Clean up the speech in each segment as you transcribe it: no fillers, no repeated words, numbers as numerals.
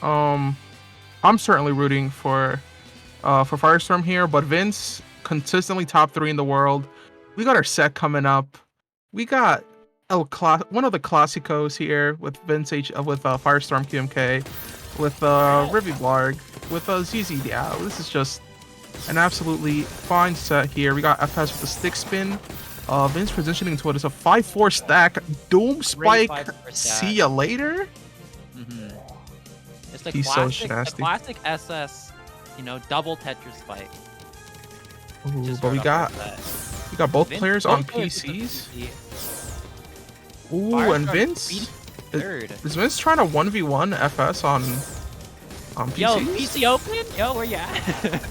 Um, I'm certainly rooting for FireStorm here, but Vince consistently top 3 in the world. We got our set coming up. We got one of the Clásicos here with with FireStorm QMK, with Rivy Blarg, with ZZ Diao. This is just an absolutely fine set here. We got FS with the stick spin. Vince positioning to it is a 5-4 stack. Doom Great Spike. 5-4 See ya later. Mm-hmm. It's the He's classic, so the nasty. classic SS, you know, double Tetris spike. Ooh, but we got both Vince, players both on players with the PCs. PC. Ooh, and FireStorm Vince beat third. is Vince trying to 1v1 FS on PCs? Yo, PC Open? Yo, where you at?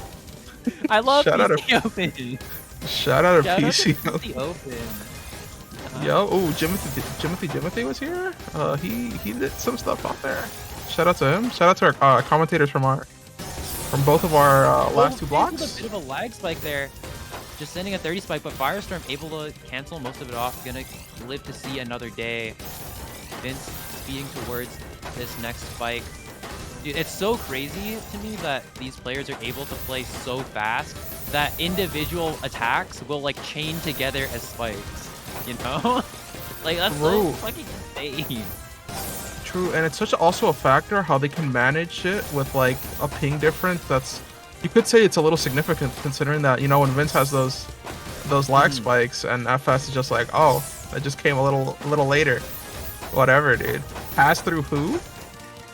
I love Shout out PC Open. Shout out to Shout out PC. to PC Open. Yo, ooh, Jimothy was here. He did some stuff out there. Shout out to him. Shout out to our commentators from both of our last two blocks. A bit of a lag spike there. Just sending a 30 spike, but FireStorm able to cancel most of it off. Gonna live to see another day. Vince speeding towards this next spike. Dude, it's so crazy to me that these players are able to play so fast that individual attacks will like chain together as spikes. You know? Like that's so fucking insane. True, and it's also a factor how they can manage it with like a ping difference that's, you could say it's a little significant considering that, you know, when Vince has those lag spikes and FS is just like, oh, it just came a little later. Whatever, dude. Pass through who?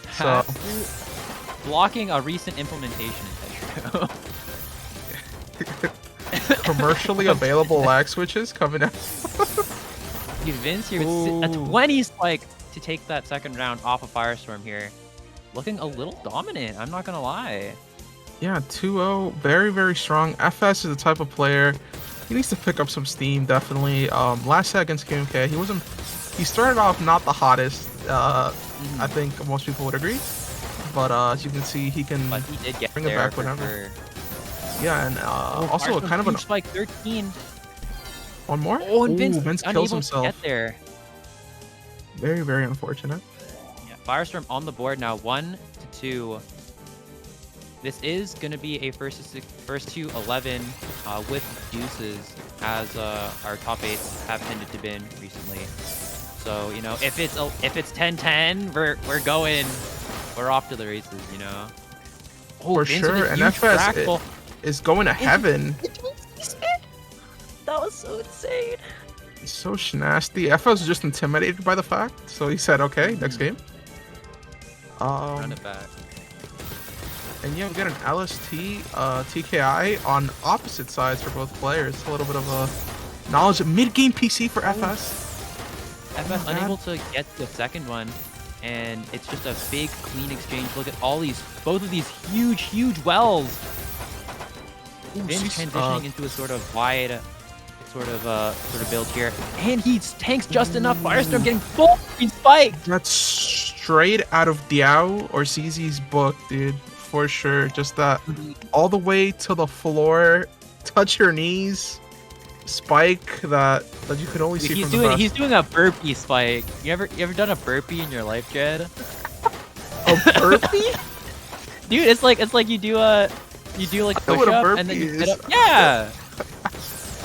Pass through blocking a recent implementation in Tetris. Commercially available lag switches coming out. Dude, Vince here with a 20 spike to take that second round off of FireStorm here. Looking a little dominant, I'm not gonna lie. Yeah, 2-0, very, very strong. FS is the type of player, he needs to pick up some steam, definitely. Last set against QMK, he started off not the hottest, I think most people would agree. But as you can see, he can bring it back whenever. Sure. Yeah, and also kind of an spike 13. One more? Oh, and Vince kills himself. To get there. Very, very unfortunate. Yeah, FireStorm on the board now, 1-2. This is going to be a first to 11 with deuces, as our top 8s have tended to been recently. So, you know, if it's 10-10, we're off to the races, you know. Oh, for sure, and FS is going to heaven. That was so insane. So nasty. FS was just intimidated by the fact, so he said, "Okay, next game." Run it back. And yeah, we get an LST TKI on opposite sides for both players. A little bit of a knowledge of mid-game PC for FS. FS unable to get the second one, and it's just a big clean exchange. Look at both of these huge wells. Vince transitioning into a sort of wide, sort of build here, and he tanks just enough. FireStorm getting full green spike. That's straight out of Diao or ZZ's book, dude, for sure. Just that all the way to the floor, touch your knees, spike that you could only see from the best. He's doing a burpee spike. You ever done a burpee in your life, Jed? A burpee? Dude, it's like you do like a push up and then you get up. Yeah.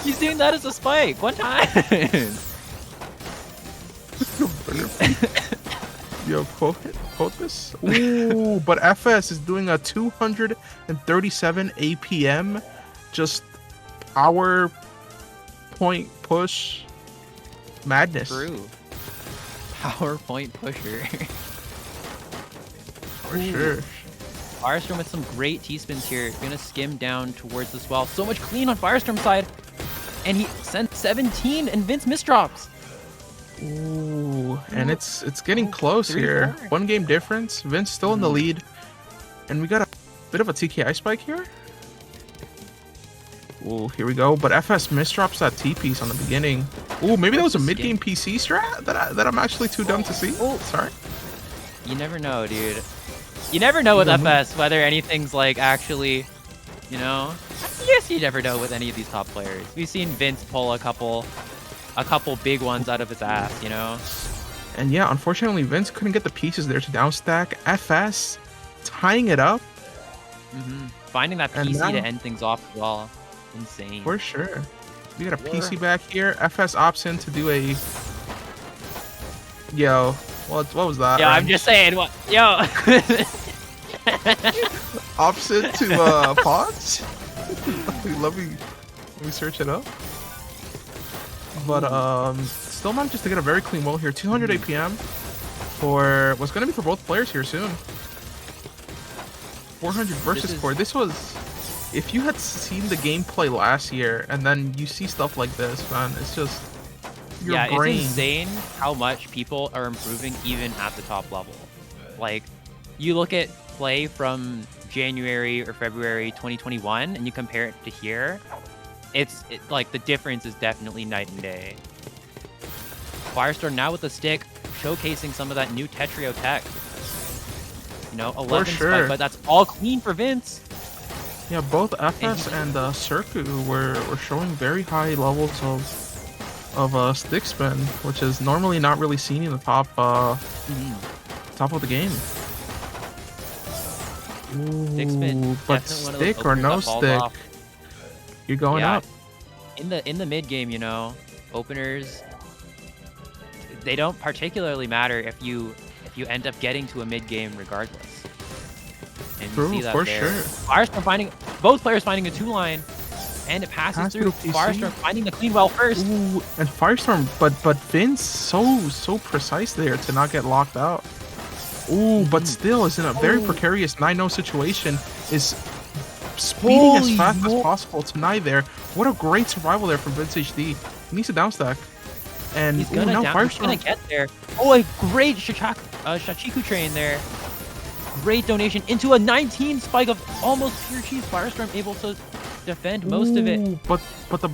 He's doing that as a spike one time. Yo, quote this. Ooh, but FS is doing a 237 APM, just power point push madness. True. Power point pusher. For sure. FireStorm with some great T-spins here. Gonna skim down towards this wall. So much clean on FireStorm's side. And he sent 17 and Vince misdrops. Ooh, and it's getting close here. 1 game difference. Vince still in the lead. And we got a bit of a TKI spike here. Ooh, here we go. But FS misdrops that T-piece on the beginning. Ooh, maybe that was a mid-game PC strat that I'm actually too dumb to see. Oh, sorry. You never know, dude. You never know with FS whether anything's like actually, you know. Yes, you never know with any of these top players. We've seen Vince pull a couple big ones out of his ass, you know. And yeah, unfortunately, Vince couldn't get the pieces there to downstack. FS tying it up. Finding that And PC now- to end things off as well. Insane. For sure. We got a PC back here. FS opts in to do a... Yo, what was that? Yo, I'm just saying, what? Yo! Opposite to pods? let me search it up. But still manages to get a very clean wall here. 200 APM for what's gonna be for both players here soon. 400 versus score. This was, if you had seen the gameplay last year and then you see stuff like this, man, it's just your brain. It's insane how much people are improving even at the top level. Like, you look at play from January or February 2021 and you compare it to here, it's like the difference is definitely night and day. FireStorm now with the stick, showcasing some of that new Tetrio tech. You know, 11 spike, but that's all clean for Vince. Yeah, both FS and Circu were showing very high levels of stick spin, which is normally not really seen in the top top of the game. Ooh, Stick spin, but stick or no stick, you're going up. In the mid game, you know, openers, they don't particularly matter if you end up getting to a mid game regardless. And you see that for there. sure. FireStorm both players finding a 2-line, and it passes through. FireStorm finding the clean well first. Ooh, and FireStorm, but Vince so precise there to not get locked out. Ooh, but still is in a very precarious 9-0 situation. Is speeding as fast as possible tonight there. What a great survival there from VinceHD. He needs a downstack. And he's gonna, he's gonna get there. Oh, a great Shachiku train there. Great donation into a 19 spike of almost pure cheese. FireStorm able to defend most of it. But the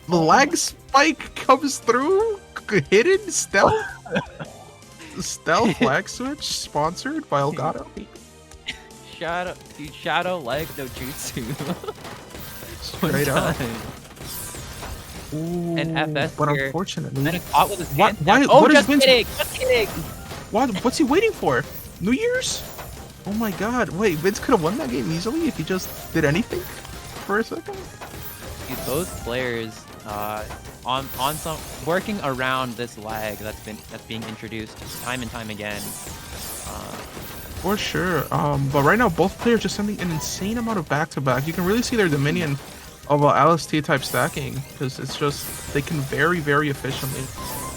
lag spike comes through. Hidden stealth. Stealth lag switch sponsored by Elgato. Shadow leg no jutsu. Straight up. Ooh, and FS but here, unfortunately, caught with his what just kidding, just kidding. What's he waiting for? New Year's? Oh my God! Wait, Vince could have won that game easily if he just did anything for a second. Dude, both players on some working around this lag that's being introduced time and time again. For sure. But right now both players just sending an insane amount of back-to-back. You can really see their dominion of LST type stacking because it's just they can very efficiently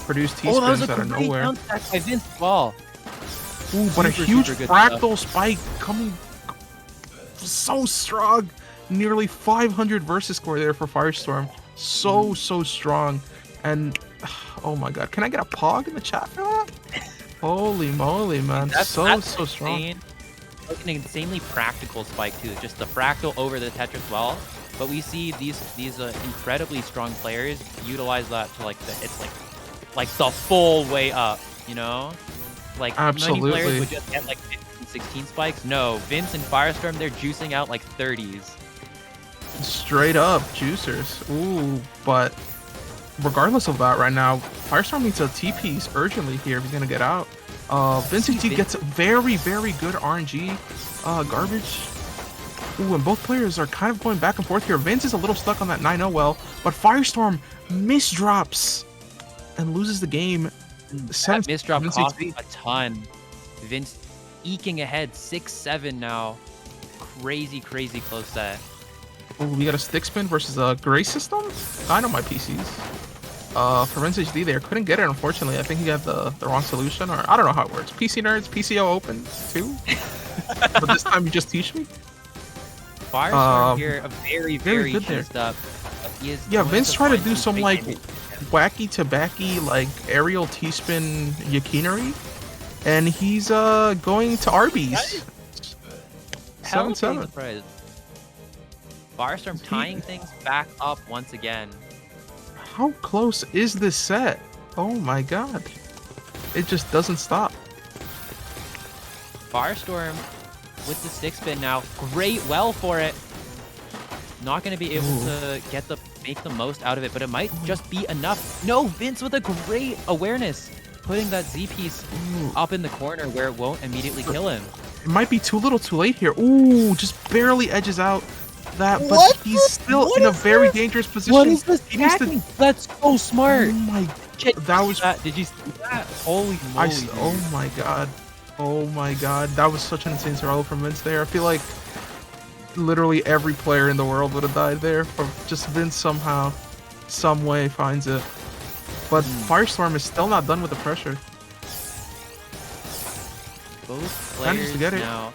produce T-spins out of nowhere. That was a great by Vince Ball. Ooh, but a huge fractal spike coming so strong. Nearly 500 versus score there for FireStorm. So strong. And oh my God, can I get a pog in the chat for that? Holy moly, man. That's so strong. Like an insanely practical spike too. Just the fractal over the Tetris well. But we see these incredibly strong players utilize that to like it's like the full way up, you know? Like many players would just get like 15, 16 spikes. No, Vince and FireStorm, they're juicing out like 30s. Straight up juicers. Ooh, but regardless of that, right now, FireStorm needs a TPs urgently here if he's gonna get out. VinceHD gets very good RNG garbage. Ooh, and both players are kind of going back and forth here. Vince is a little stuck on that 9-0 well, but FireStorm misdrops and loses the game. That misdrop cost a ton. Vince eking ahead 6-7 now. Crazy close set. Oh, we got a stick spin versus a gray system? I know my PCs. For VinceHD there, couldn't get it unfortunately. I think he got the wrong solution, or I don't know how it works. PC nerds, PCO open too. But this time you just teach me. FireStorm here, a very good cheesed up. Yeah, Vince tried to do some like wacky tobacky like aerial T-spin yakinery, and he's going to Arby's. 7-7. FireStorm tying things back up once again. How close is this set? Oh my God. It just doesn't stop. FireStorm with the stick spin now. Great well for it. Not going to be able to make the most out of it, but it might just be enough. No, Vince with a great awareness. Putting that Z piece up in the corner where it won't immediately kill him. might be too little too late here. Ooh, just barely edges out that, but What he's still in a very dangerous position. What is this He needs to. stacking? That's so smart. Oh my, Did that was. Did you see that? Holy moly! Oh my god. Oh my god. That was such an insane throw from Vince there. I feel like literally every player in the world would have died there, but just Vince somehow, some way finds it. But FireStorm is still not done with the pressure. Both Manages to players get it. now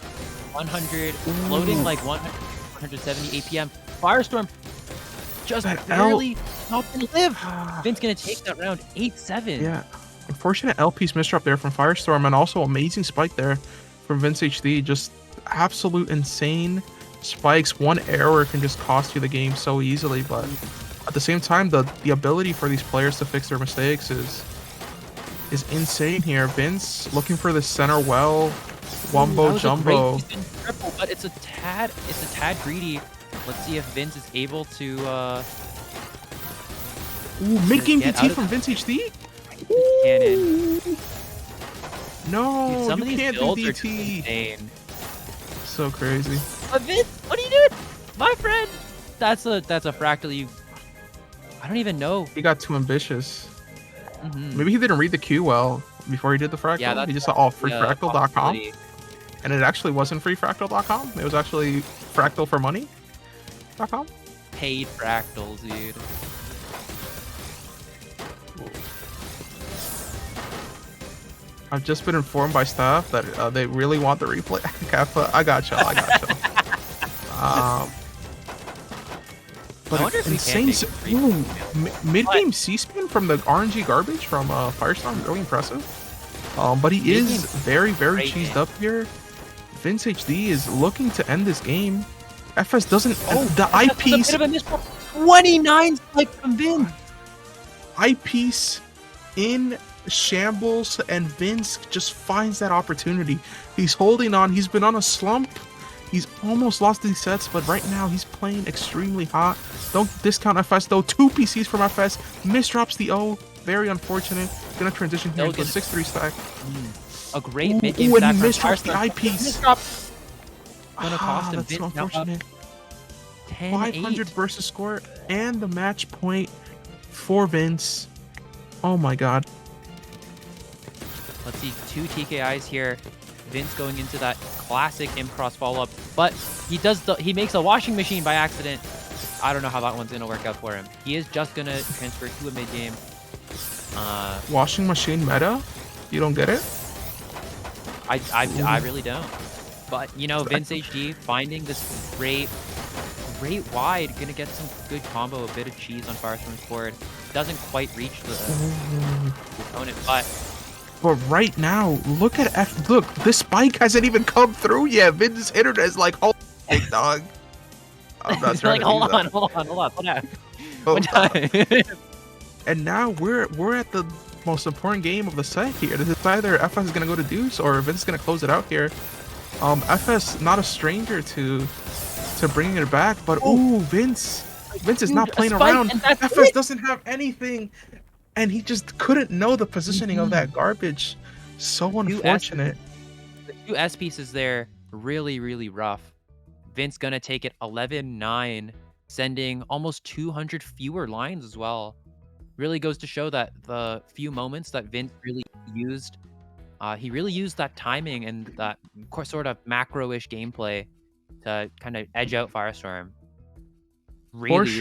100, floating like 170 APM. FireStorm just barely not gonna live. Vince gonna take that round 8-7. Yeah. Unfortunate L piece misdrop there from FireStorm, and also amazing spike there from VinceHD. Just absolute insane spikes. One error can just cost you the game so easily, but at the same time, the ability for these players to fix their mistakes is insane here. Vince looking for the center well, wumbo jumbo. Triple, but it's a tad greedy. Let's see if Vince is able to Ooh, mid-game DT from VinceHD? Cannon. No, Dude, you can't do DT. So crazy. But Vince, what are you doing? My friend! That's a fractal you... I don't even know. He got too ambitious. Maybe he didn't read the queue well before he did the fractal. Yeah, he just saw freefractal.com. And it actually wasn't freefractal.com. It was actually fractal for money.com. Paid fractals, dude. I've just been informed by staff that they really want the replay. Kappa, I got y'all. But insane. Mid-game C-spin from the RNG garbage from FireStorm, really impressive. But he is very cheesed up here. VinceHD is looking to end this game. FS doesn't. The eyepiece. 29 spike from Vince. Eyepiece in shambles, and Vince just finds that opportunity. He's holding on. He's been on a slump. He's almost lost these sets, but right now he's playing extremely hot. Don't discount FS though. 2 PCs from FS. Misdrops the O. Very unfortunate. Gonna transition here to a 6-3 stack. A great mid-game stack. And he misdrops the eyepiece. Gonna cost him. That's so unfortunate. 500 versus score and the match point for Vince. Oh my god. Let's see, 2 TKIs here. Vince going into that classic Imcross follow-up, but he makes a washing machine by accident. I don't know how that one's gonna work out for him. He is just gonna transfer to a mid-game. Washing machine meta? You don't get it? I really don't. But you know, VinceHD finding this great wide, gonna get some good combo, a bit of cheese on FireStorm's board. Doesn't quite reach the opponent, But right now, look at look, this spike hasn't even come through yet. Vince's internet is like, oh, big dog. I'm not trying like, hold on, slow down. And now we're at the most important game of the set here. This is either FS is gonna go to deuce or Vince is gonna close it out here. FS not a stranger to bringing it back, but ooh, Vince is not playing around. FS doesn't have anything, and he just couldn't know the positioning of that garbage. So unfortunate. The 2 S pieces there, really rough. Vince gonna take it 11-9, sending almost 200 fewer lines as well. Really goes to show that the few moments that Vince really used, he really used that timing and that sort of macro-ish gameplay to kind of edge out FireStorm. Really